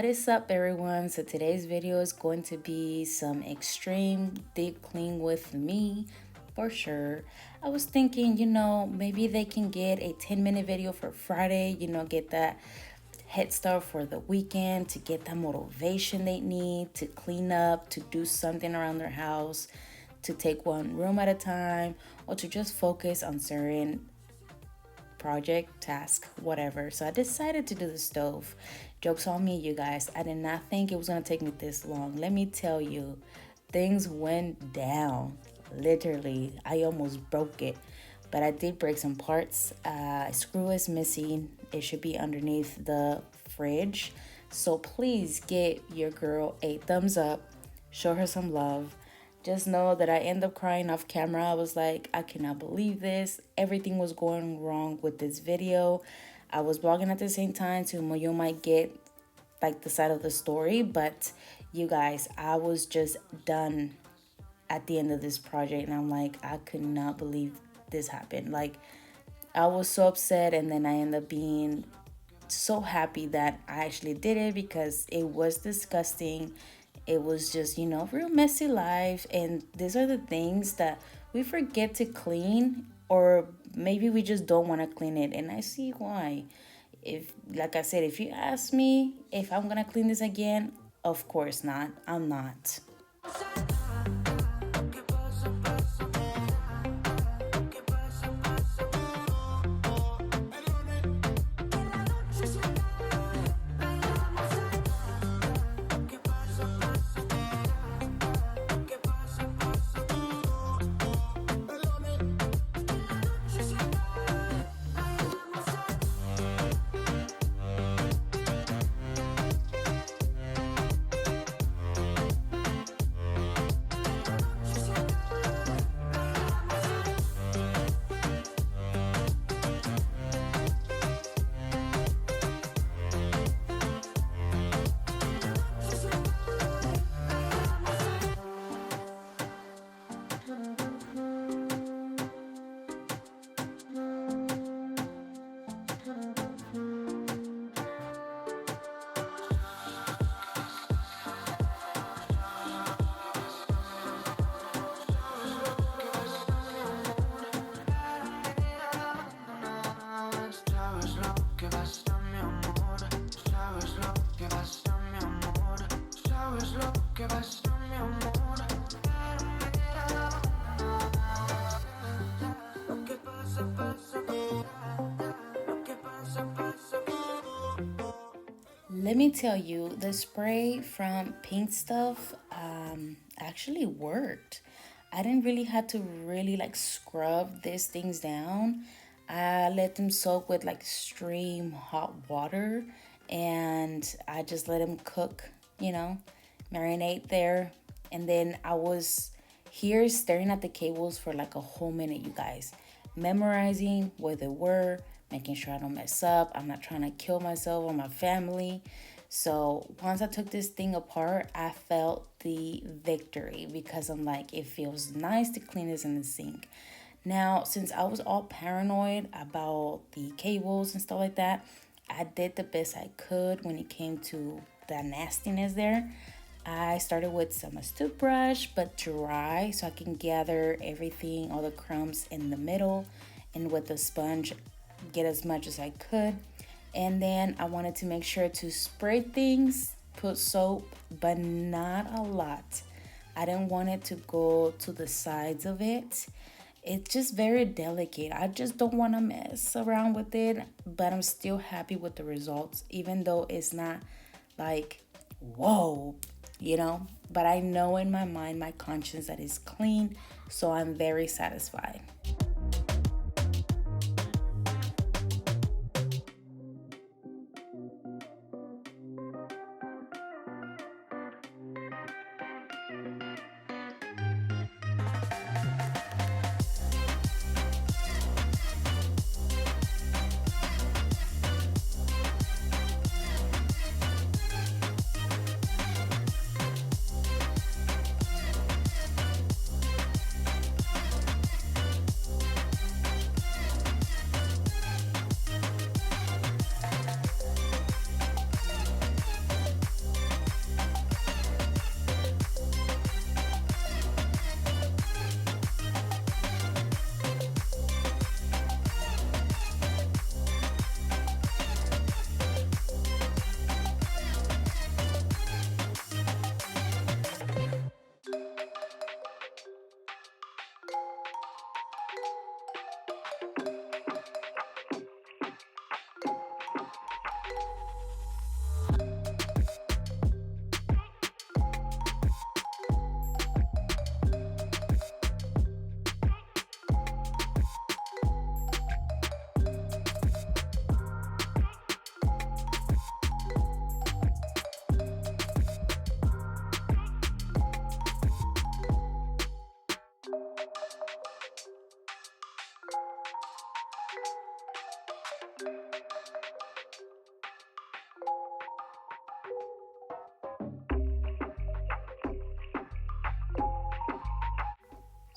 is up, everyone? So today's video is going to be some extreme deep clean with me for sure. I was thinking, maybe they can get a 10-minute video for Friday, get that head start for the weekend, to get that motivation they need to clean up, to do something around their house, to take one room at a time, or to just focus on certain project, task, whatever. So I decided to do the stove. Joke's on me, you guys. I did not think it was gonna take me this long. Let me tell you, things went down. Literally, I almost broke it. But I did break some parts. A screw is missing. It should be underneath the fridge. So please get your girl a thumbs up. Show her some love. Just know that I end up crying off camera. I was like, I cannot believe this. Everything was going wrong with this video. I was vlogging at the same time, so you might get like the side of the story. But you guys, I was just done at the end of this project. And I'm like, I could not believe this happened. Like, I was so upset. And then I ended up being so happy that I actually did it, because it was disgusting. It was just, real messy life. And these are the things that we forget to clean, or maybe we just don't want to clean it. And I see why. If, like I said, if you ask me if I'm going to clean this again, of course not. I'm not. Let me tell you, the spray from Pink Stuff actually worked. I didn't really have to really like scrub these things down. I let them soak with like stream hot water, and I just let them cook, marinate there. And then I was here staring at the cables for like a whole minute, you guys, memorizing where they were, making sure I don't mess up. I'm not trying to kill myself or my family. So once I took this thing apart, I felt the victory, because I'm like, it feels nice to clean this in the sink. Now, since I was all paranoid about the cables and stuff like that, I did the best I could when it came to the nastiness there. I started with some toothbrush, but dry, so I can gather everything, all the crumbs in the middle, and with the sponge, get as much as I could. And then I wanted to make sure to spray things, put soap, but not a lot. I didn't want it to go to the sides of it. It's just very delicate. I just don't want to mess around with it, but I'm still happy with the results, even though it's not like, whoa, but I know in my mind, my conscience, that is clean, so I'm very satisfied.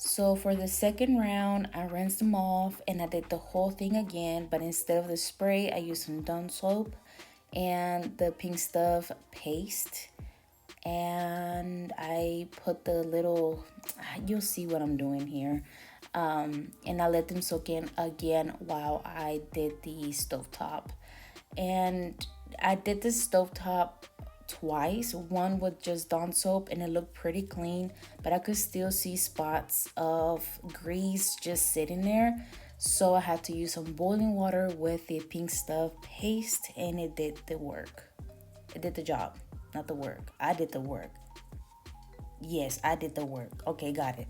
So for the second round, I rinsed them off and I did the whole thing again, but instead of the spray, I used some Dawn soap and the pink stuff paste. And I put the little, you'll see what I'm doing here. And I let them soak in again while I did the stovetop. And I did the stovetop twice, one with just Dawn soap, and it looked pretty clean, but I could still see spots of grease just sitting there. So I had to use some boiling water with the pink stuff paste, and it did the work. It did the job, not the work. I did the work. Yes, I did the work. Okay, got it.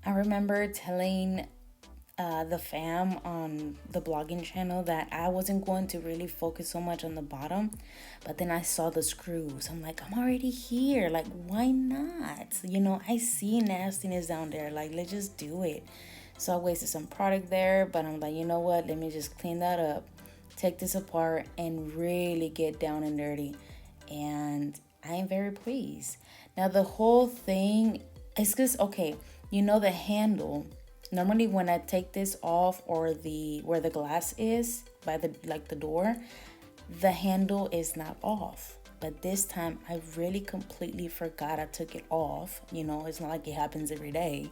I remember telling the fam on the blogging channel that I wasn't going to really focus so much on the bottom, but then I saw the screws. I'm like, I'm already here. Like, why not? I see nastiness down there. Like, let's just do it. So I wasted some product there, but I'm like, you know what? Let me just clean that up, take this apart, and really get down and dirty. And I am very pleased. Now, the whole thing is just okay. The handle. Normally, when I take this off, or the where the glass is by the door, the handle is not off. But this time, I really completely forgot I took it off. It's not like it happens every day.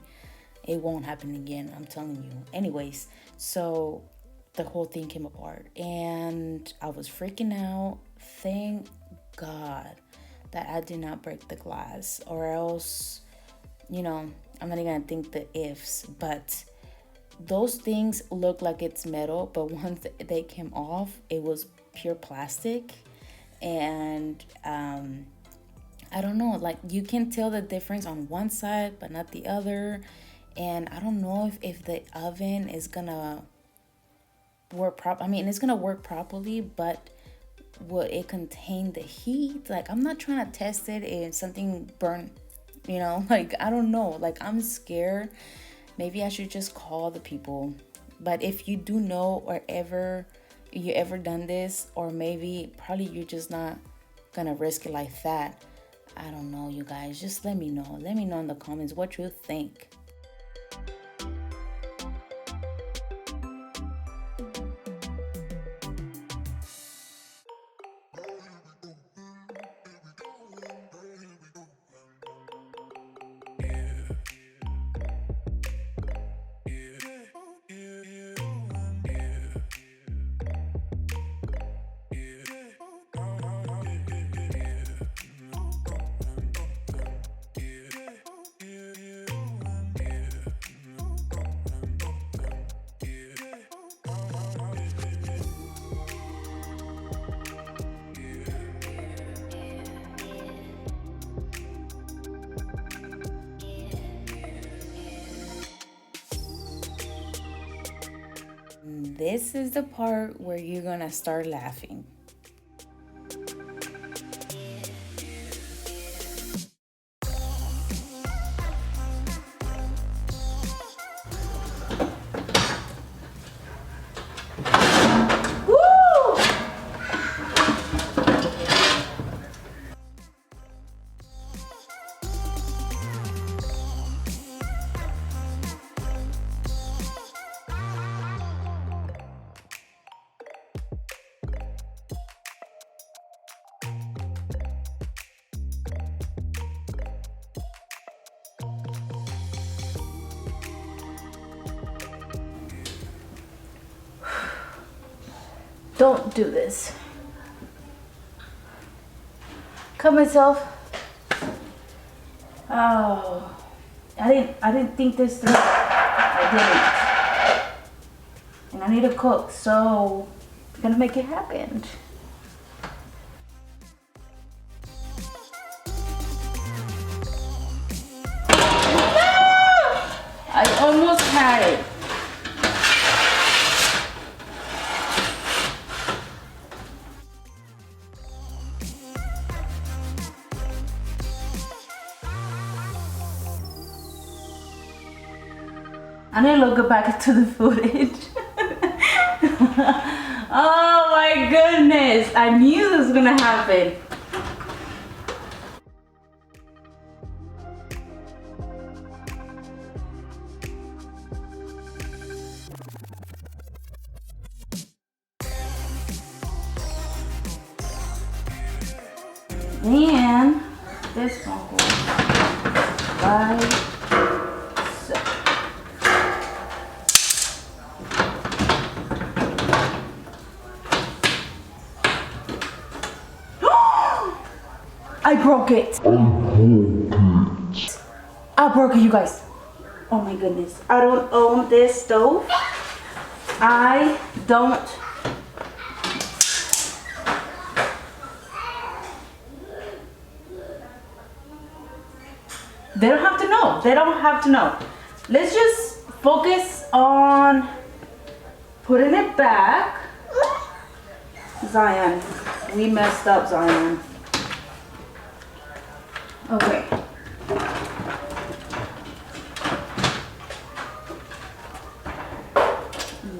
It won't happen again, I'm telling you. Anyways, so the whole thing came apart and I was freaking out. Thank God that I did not break the glass, or else, I'm not even gonna think the ifs, but those things look like it's metal, but once they came off, it was pure plastic. And I don't know, like you can tell the difference on one side but not the other. And I don't know if the oven is gonna it's gonna work properly, but will it contain the heat? Like, I'm not trying to test it if something burnt, like, I don't know. Like, I'm scared. Maybe I should just call the people. But if you do know, or you ever done this, or maybe probably you're just not gonna risk it like that. I don't know, you guys. Just let me know. Let me know in the comments what you think. this is the part where you're gonna start laughing. Don't do this. Cut myself. Oh, I didn't think this through. I didn't. And I need to cook, so I'm gonna make it happen. I almost had it. I need to look back into the footage. Oh my goodness. I knew this was gonna happen. And this one goes like so. I broke it. I broke it, you guys. Oh my goodness. I don't own this stove. I don't. They don't have to know. They don't have to know. Let's just focus on putting it back. Zion. We messed up, Zion. Okay.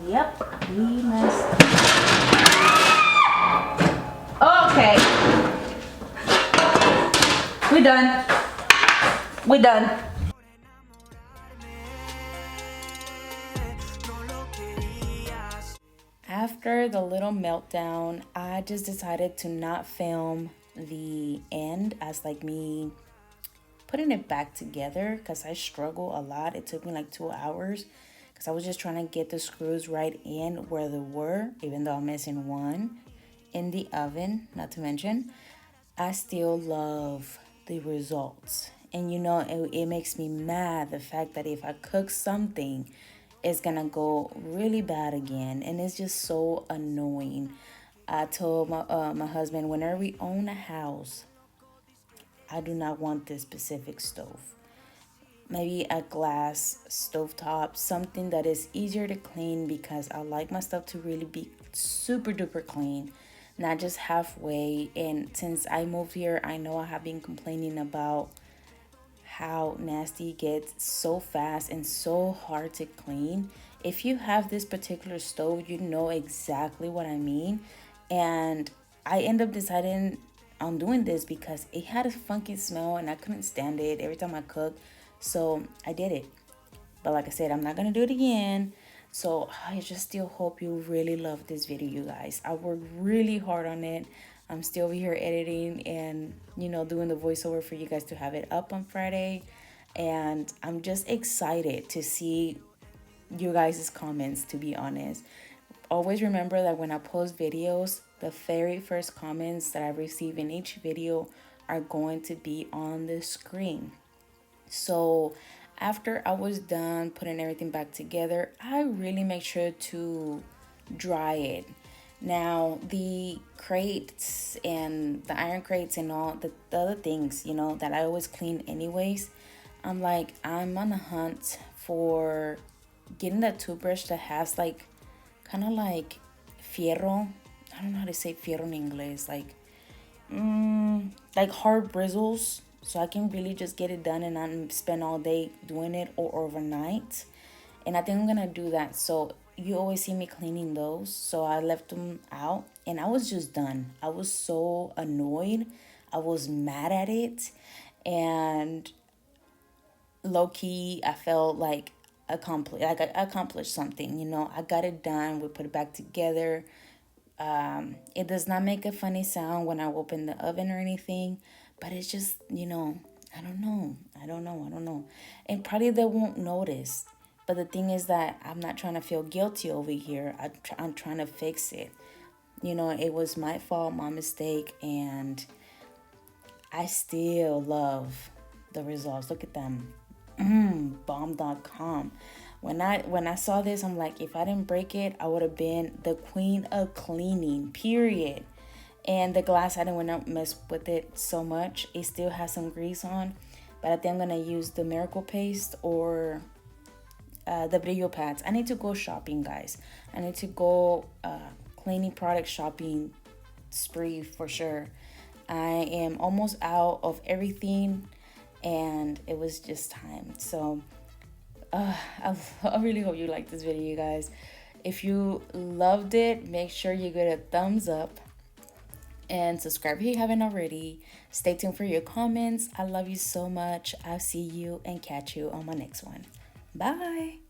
Yep, we messed up. Okay. We're done. We're done. After the little meltdown, I just decided to not film the end as like me putting it back together because I struggle a lot. It took me like 2 hours because I was just trying to get the screws right in where they were, even though I'm missing one in the oven, not to mention. I still love the results. And you know, it makes me mad the fact that if I cook something, it's gonna go really bad again. And it's just so annoying. I told my husband, whenever we own a house, I do not want this specific stove. Maybe a glass stovetop, something that is easier to clean because I like my stuff to really be super duper clean, not just halfway. And since I moved here, I know I have been complaining about how nasty it gets so fast and so hard to clean. If you have this particular stove, you know exactly what I mean. And I end up deciding on doing this because it had a funky smell and I couldn't stand it every time I cooked. So I did it. But like I said, I'm not gonna do it again. So I just still hope you really love this video, you guys. I worked really hard on it. I'm still over here editing and, you know, doing the voiceover for you guys to have it up on Friday. And I'm just excited to see you guys' comments, to be honest. Always remember that when I post videos, the very first comments that I receive in each video are going to be on the screen. So after I was done putting everything back together, I really make sure to dry it. Now, the crates and the iron crates and all the other things, you know, that I always clean anyways, I'm on a hunt for getting that toothbrush that has like kind of like fierro. I don't know how to say fierro in English. Like hard bristles, so I can really just get it done and not spend all day doing it or overnight. And I think I'm gonna do that. So you always see me cleaning those. So I left them out and I was just done. I was so annoyed. I was mad at it. And low key, I felt like I accomplished something. I got it done. We put it back together. It does not make a funny sound when I open the oven or anything, but it's just, I don't know. I don't know. And probably they won't notice. But the thing is that I'm not trying to feel guilty over here. I'm trying to fix it. It was my fault, my mistake, and I still love the results. Look at them. Bomb.com. When I saw this, I'm like, if I didn't break it, I would have been the queen of cleaning, period. And the glass, I didn't want to mess with it so much. It still has some grease on, but I think I'm gonna use the miracle paste or the brillo pads. I need to go shopping, guys. I need to go cleaning product shopping spree for sure. I am almost out of everything, and it was just time. So I really hope you liked this video, you guys. If you loved it, make sure you give it a thumbs up and subscribe if you haven't already. Stay tuned for your comments. I love you so much. I'll see you and catch you on my next one. Bye.